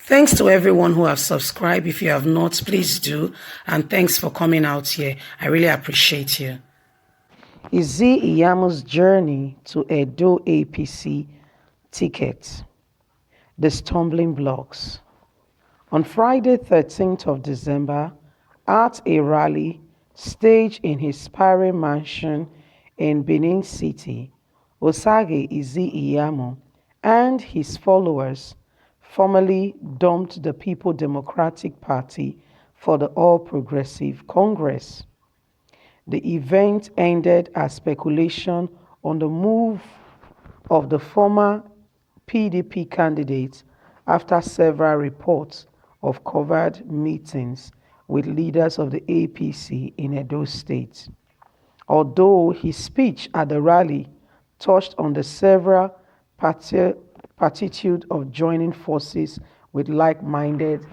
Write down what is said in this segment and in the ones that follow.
Thanks to everyone who have subscribed. If you have not, please do. And thanks for coming out here. I really appreciate you. Ize-Iyamu'S journey to Edo APC ticket. The stumbling blocks. On Friday, 13th of December, at a rally staged in his Spire mansion in Benin City, Osage Ize-Iyamu and his followers formally dumped the People Democratic Party for the All Progressive Congress. The event ended as speculation on the move of the former PDP candidate after several reports of covered meetings with leaders of the APC in Edo State. Although his speech at the rally touched on the several platitude of joining forces with like-minded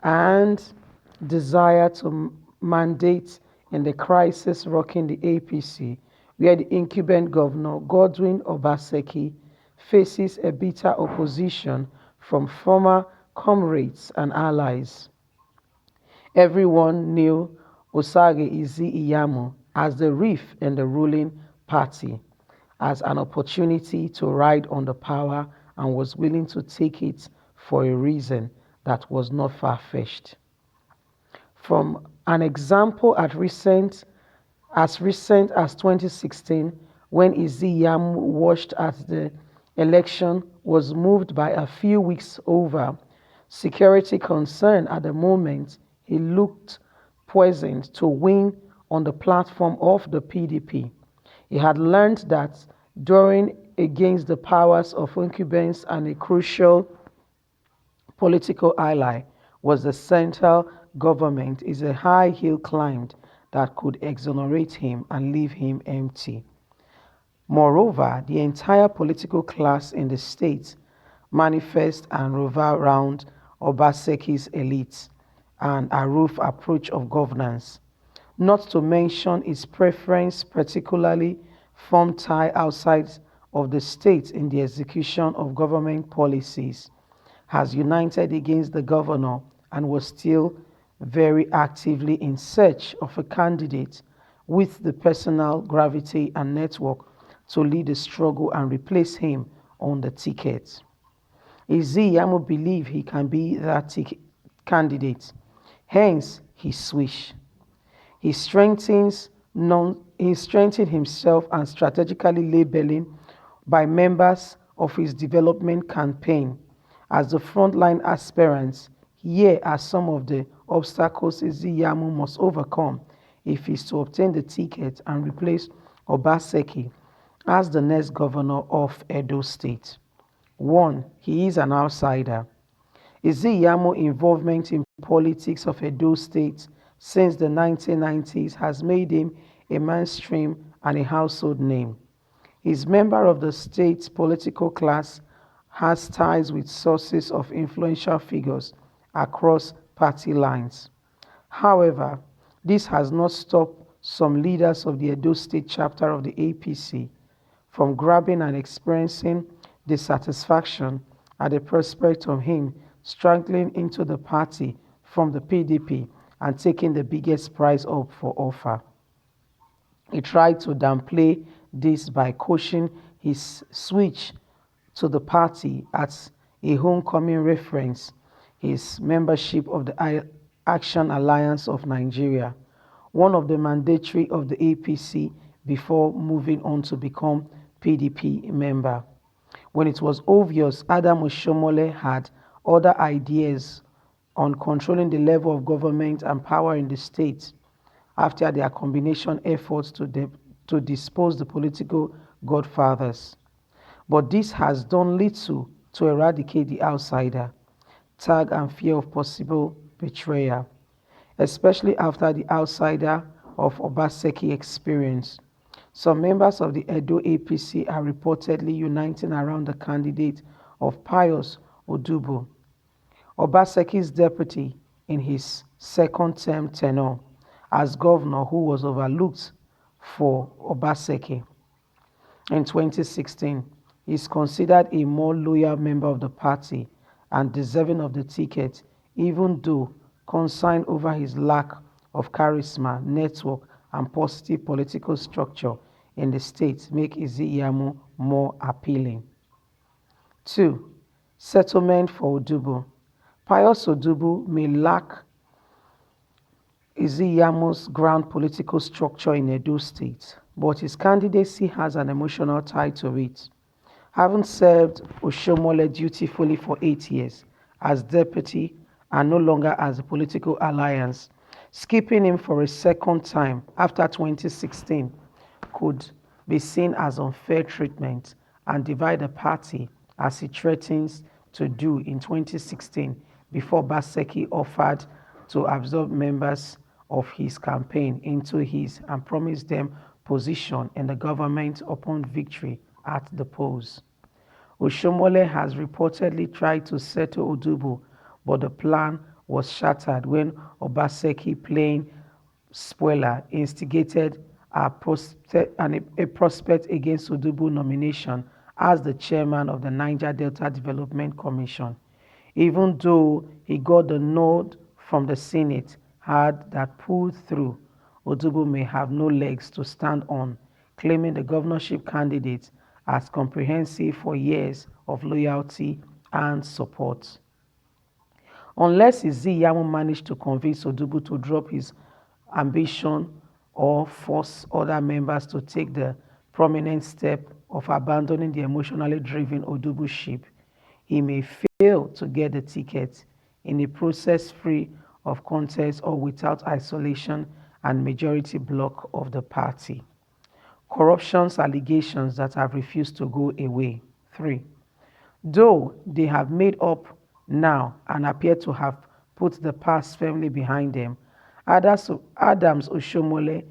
and desire to mandate in the crisis rocking the APC, where the incumbent governor Godwin Obaseki faces a bitter opposition from former comrades and allies. Everyone knew Osage Ize-Iyamu as the reef in the ruling party, as an opportunity to ride on the power, and was willing to take it for a reason that was not far-fetched. From an example as recent as 2016, when Ize-Iyamu watched as the election was moved by a few weeks over security concern at the moment, he looked poised to win on the platform of the PDP. He had learned that during against the powers of incumbents and a crucial political ally was the central government is a high hill climbed that could exonerate him and leave him empty. Moreover, the entire political class in the state manifest and revolve around Obaseki's elites and a rough approach of governance, not to mention his preference, particularly firm tie outside of the state in the execution of government policies, has united against the governor and was still very actively in search of a candidate with the personal gravity and network to lead the struggle and replace him on the ticket. Ize-Iyamu believes he can be that candidate, hence his switch. He strengthened himself and strategically labeling by members of his development campaign as the frontline aspirants. Here are some of the obstacles Ize-Iyamu must overcome if he is to obtain the ticket and replace Obaseki as the next governor of Edo State. 1. He is an outsider. Ize-Iyamu's involvement in politics of Edo State since the 1990s has made him a mainstream and a household name. He's member of the state's political class, has ties with sources of influential figures across party lines. However, this has not stopped some leaders of the Edo State chapter of the APC from grabbing and experiencing dissatisfaction at the prospect of him struggling into the party from the PDP and taking the biggest prize up for offer. He tried to downplay this by coaching his switch to the party as a homecoming reference his membership of the Action Alliance of Nigeria, one of the mandatory of the APC, before moving on to become PDP member. When it was obvious Adam Oshomole had other ideas on controlling the level of government and power in the state, after their combination efforts to dispose the political godfathers. But this has done little to eradicate the outsider tag and fear of possible betrayal, especially after the outsider of Obaseki experience. Some members of the Edo APC are reportedly uniting around the candidate of Pius Odubo, Obaseki's deputy in his second-term tenure as governor, who was overlooked for Obaseki. In 2016, he is considered a more loyal member of the party and deserving of the ticket, even though concern over his lack of charisma, network, and positive political structure in the state make Ize-Iyamu more appealing. 2. Settlement for Odubo. Pius Odubo may lack Ize-Iyamu'S ground political structure in Edo State, but his candidacy has an emotional tie to it. Having served Oshomole dutifully for 8 years as deputy and no longer as a political alliance, skipping him for a second time after 2016 could be seen as unfair treatment and divide the party as he threatens to do in 2016 before Obaseki offered to absorb members of his campaign into his and promised them position in the government upon victory at the polls. Oshomole has reportedly tried to settle Odubo, but the plan was shattered when Obaseki, playing spoiler, instigated a prospect against Odubo nomination as the chairman of the Niger Delta Development Commission. Even though he got the nod from the Senate, had that pulled through, Odubo may have no legs to stand on, claiming the governorship candidate as comprehensive for years of loyalty and support. Unless Ize-Iyamu managed to convince Odubo to drop his ambition or force other members to take the prominent step of abandoning the emotionally driven Odubo ship, he may fail to get the ticket in a process free of contest or without isolation and majority bloc of the party. Corruption allegations that have refused to go away. 3. Though they have made up now and appear to have put the past firmly behind them, Adams Oshomole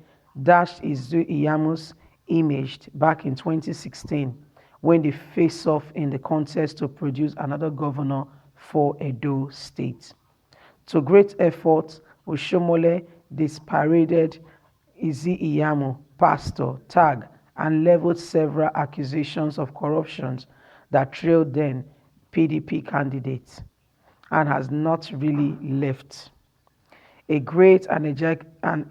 dashed Ize-Iyamu'S image back in 2016 when they faced off in the contest to produce another governor for Edo State. To great effort, Oshomole disparaded Ize-Iyamu, pastor, tag, and leveled several accusations of corruption that trailed then PDP candidates, and has not really left. A great and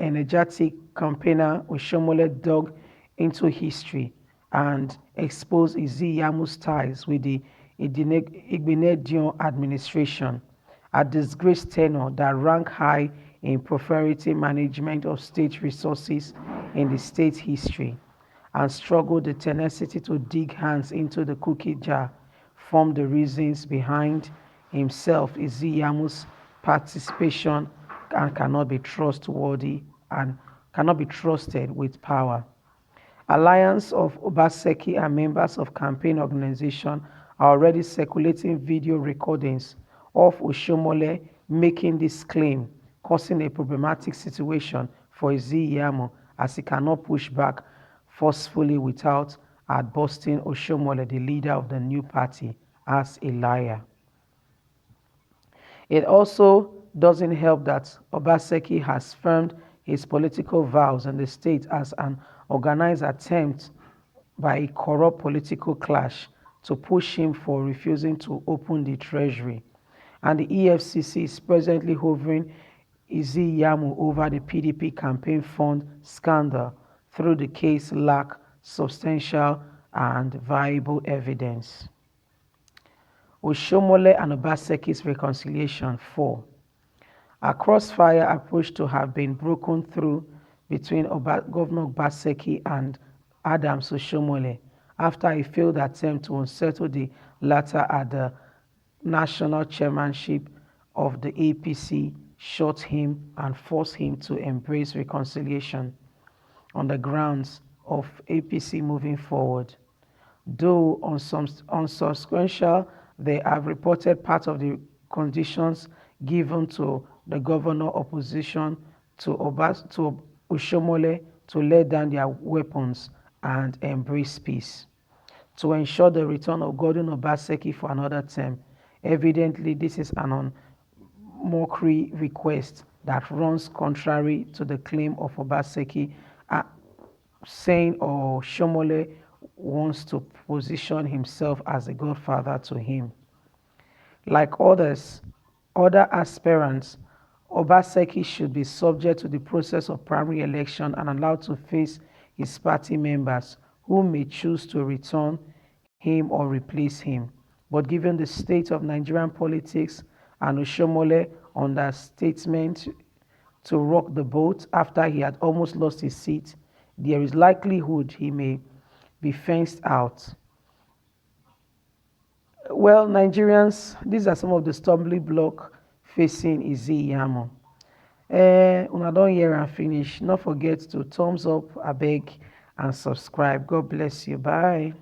energetic campaigner, Oshomole dug into history and exposed Ize-Iyamu'S ties with the Igbenedion administration, a disgraced tenure that ranked high in prosperity management of state resources in the state's history, and struggled the tenacity to dig hands into the cookie jar, formed the reasons behind himself Ize-Iyamu'S participation and cannot be trustworthy and cannot be trusted with power. Alliance of Obaseki and members of campaign organization are already circulating video recordings of Oshomole making this claim, causing a problematic situation for Ize-Iyamu as he cannot push back forcefully without busting Oshomole, the leader of the new party, as a liar. It also doesn't help that Obaseki has firmed his political vows in the state as an organized attempt by a corrupt political clash to push him for refusing to open the treasury. And the EFCC is presently hovering Ize-Iyamu over the PDP campaign fund scandal through the case lack substantial and viable evidence. Oshomole and Obaseki's reconciliation. 4. A crossfire approach to have been broken through between Governor Obaseki and Adams Oshomole after a failed attempt to unsettle the latter at the national chairmanship of the APC shot him and forced him to embrace reconciliation on the grounds of APC moving forward. Though unsubstantial, they have reported part of the conditions given to the governor opposition to Oshomole to lay down their weapons and embrace peace. To ensure the return of Gordon Obaseki for another term, evidently this is an mockery request that runs contrary to the claim of Obaseki, saying Oshomole wants to position himself as a godfather to him. Like other aspirants, Obaseki should be subject to the process of primary election and allowed to face his party members, who may choose to return him or replace him. But given the state of Nigerian politics and Oshomole understatement to rock the boat after he had almost lost his seat, there is likelihood he may be fenced out. Well, Nigerians, these are some of the stumbling blocks facing Ize-Iyamu. Una don hear and finish. Not forget to thumbs up, abeg, and subscribe. God bless you. Bye.